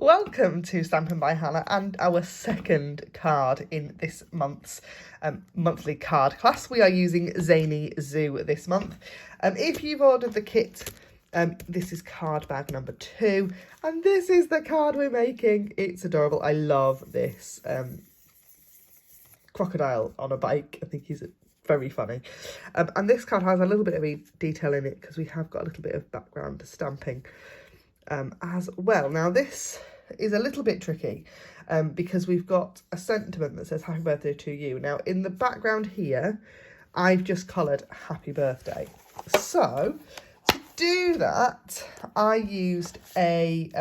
Welcome to Stampin' by Hannah and our second card in this month's monthly card class. We are using Zany Zoo this month. If you've ordered the kit, this is card bag number 2, and this is the card we're making. It's adorable. I love this crocodile on a bike. I think he's very funny. And this card has a little bit of detail in it because we have got a little bit of background stamping as well. Now this is a little bit tricky because we've got a sentiment that says happy birthday to you. Now in the background here I've just coloured happy birthday. So to do that I used a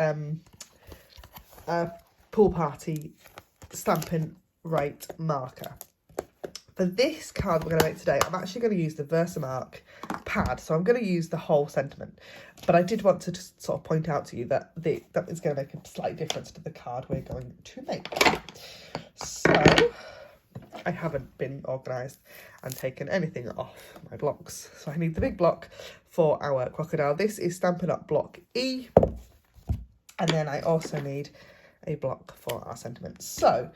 pool party Stampin' Right marker. For this card we're going to make today, I'm actually going to use the Versamark pad, so I'm going to use the whole sentiment. But I did want to just sort of point out to you that that is going to make a slight difference to the card we're going to make. So, I haven't been organised and taken anything off my blocks. So I need the big block for our crocodile. This is Stampin' Up block E. And then I also need a block for our sentiment. So,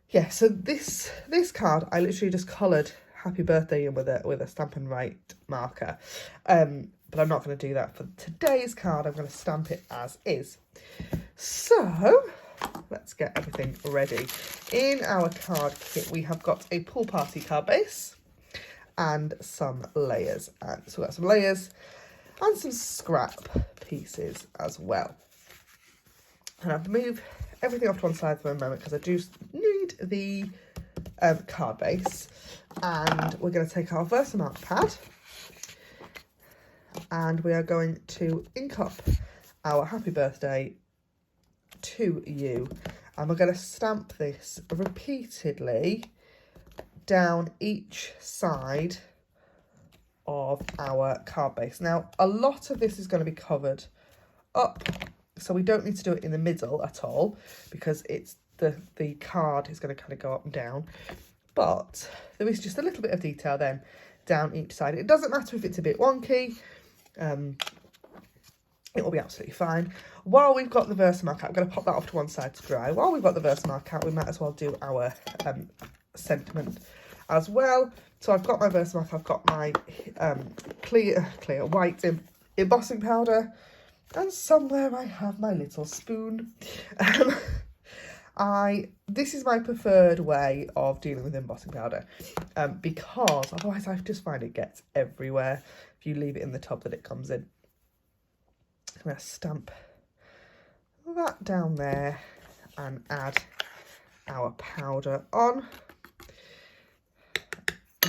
yeah, so this card, I literally just coloured happy birthday in with a Stampin' Right marker. But I'm not going to do that for today's card. I'm going to stamp it as is. So, let's get everything ready. In our card kit, we have got a pool party card base and some layers. And so we've got some layers and some scrap pieces as well. And I've moved everything off to one side for a moment because I do need the card base. And we're going to take our Versamark pad and we are going to ink up our happy birthday to you. And we're going to stamp this repeatedly down each side of our card base. Now, a lot of this is going to be covered up, so we don't need to do it in the middle at all because it's the card is going to kind of go up and down. But there is just a little bit of detail then down each side. It doesn't matter if it's a bit wonky. It will be absolutely fine. While we've got the Versamark out, I'm going to pop that off to one side to dry. While we've got the Versamark out, we might as well do our sentiment as well. So I've got my Versamark, I've got my clear white embossing powder, and somewhere I have my little spoon. This is my preferred way of dealing with embossing powder because otherwise I just find it gets everywhere if you leave it in the tub that it comes in. I'm going to stamp that down there and add our powder on.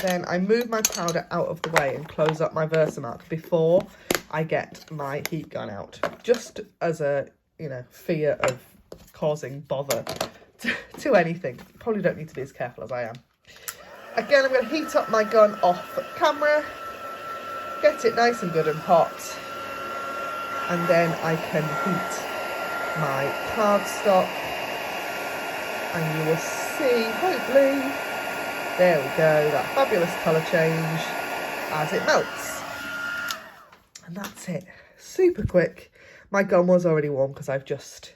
Then I move my powder out of the way and close up my Versamark before I get my heat gun out, just as a, fear of causing bother to anything. You probably don't need to be as careful as I am. Again, I'm going to heat up my gun off camera, get it nice and good and hot, and then I can heat my cardstock, and you will see, hopefully, there we go, that fabulous colour change as it melts. And that's it. Super quick. My gun was already warm because I've just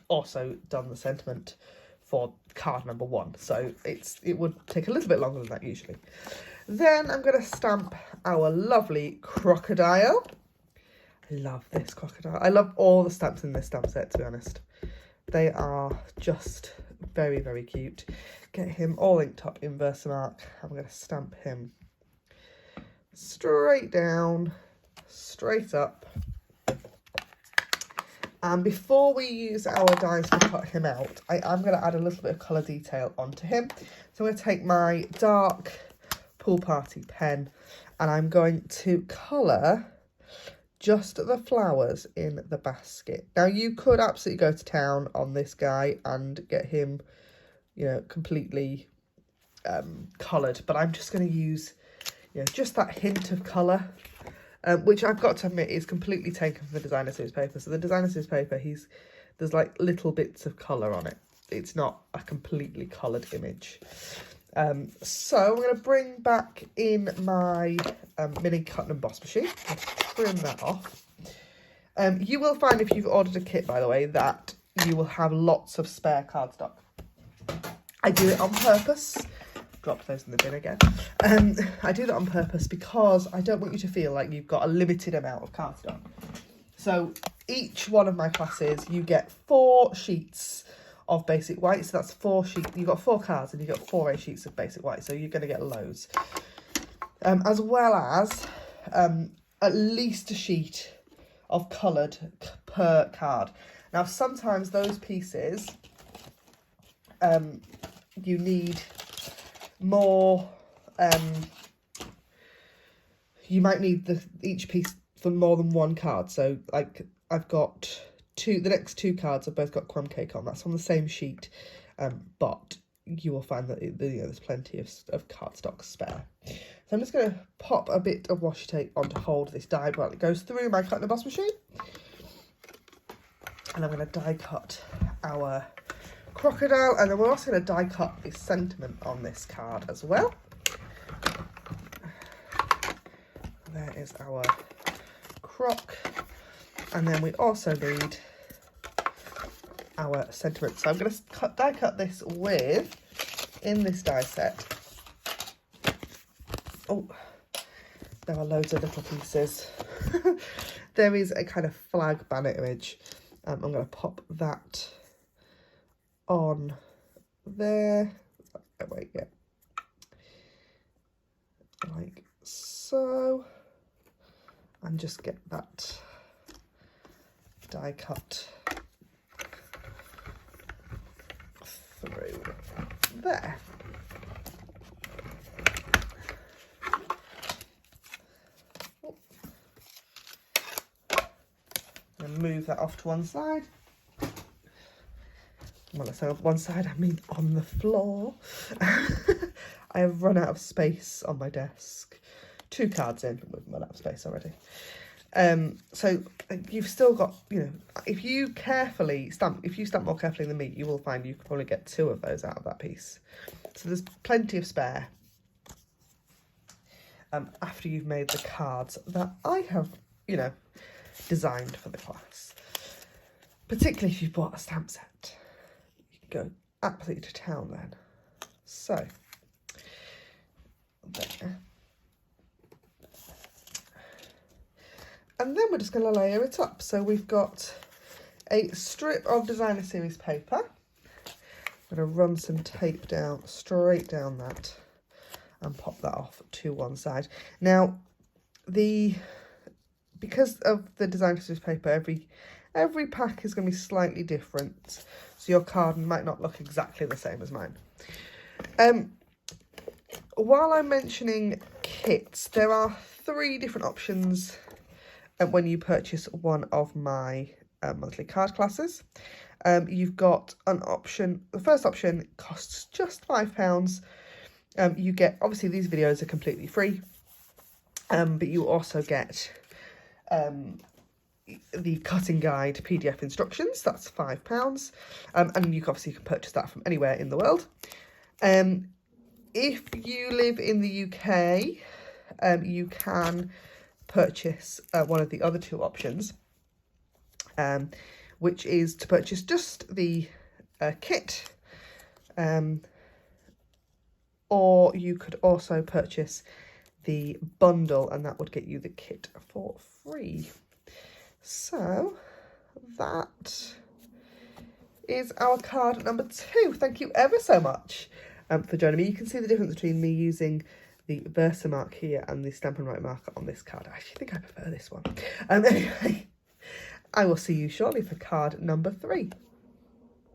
also done the sentiment for card number 1. So it would take a little bit longer than that usually. Then I'm going to stamp our lovely crocodile. I love this crocodile. I love all the stamps in this stamp set, to be honest. They are just very, very cute. Get him all inked up in Versamark. I'm going to stamp him straight down, straight up. And before we use our dies to cut him out, I'm going to add a little bit of colour detail onto him. So I'm going to take my dark pool party pen and I'm going to colour just the flowers in the basket. Now you could absolutely go to town on this guy and get him, completely coloured, but I'm just going to use, just that hint of colour. Which I've got to admit is completely taken from the Designer Series paper. So the Designer Series paper, there's like little bits of colour on it. It's not a completely coloured image. So I'm going to bring back in my mini cut and emboss machine. Let's trim that off. You will find if you've ordered a kit, by the way, that you will have lots of spare cardstock. I do it on purpose. Drop those in the bin again. I do that on purpose because I don't want you to feel like you've got a limited amount of cardstock. So each one of my classes, you get 4 sheets of basic white. So that's 4 sheets. You've got 4 cards and you've got 4 A sheets of basic white. So you're going to get loads. As well as at least a sheet of coloured per card. Now, sometimes those pieces, you need more, you might need each piece for more than 1 card. So like I've got the next 2 cards have both got crumb cake on. That's on the same sheet, but you will find that there's plenty of cardstock spare. So I'm just going to pop a bit of washi tape on to hold this die while it goes through my cut and emboss machine. And I'm going to die cut our crocodile, and then we're also going to die cut the sentiment on this card as well. There is our croc, and then we also need our sentiment. So I'm going to die cut this with, in this die set, oh, there are loads of little pieces. There is a kind of flag banner image. I'm going to pop that on there. Oh, wait, yeah. Like so. And just get that die cut through there. And move that off to one side. When I say on one side, I mean on the floor. I have run out of space on my desk. 2 cards in, we've run out of space already. So you've still got, you know, if you stamp more carefully than me, you will find you could probably get 2 of those out of that piece. So there's plenty of spare. After you've made the cards that I have, you know, designed for the class. Particularly if you've bought a stamp set. You can go absolutely to town then. So, there. And then we're just going to layer it up. So we've got a strip of designer series paper. I'm going to run some tape down, straight down that, and pop that off to one side. Now, because of the designer series paper, every pack is going to be slightly different. So your card might not look exactly the same as mine. While I'm mentioning kits, there are 3 different options when you purchase one of my monthly card classes. You've got an option. The first option costs just £5. You get, obviously these videos are completely free, but you also get the cutting guide PDF instructions. That's £5, and you obviously can purchase that from anywhere in the world. If you live in the UK, you can purchase one of the other 2 options, which is to purchase just the kit, or you could also purchase the bundle, and that would get you the kit for free. So that is our card number 2. Thank you ever so much for joining me. You can see the difference between me using the Versamark here and the Stampin' Up marker on this card. I actually think I prefer this one. Anyway, I will see you shortly for card number 3.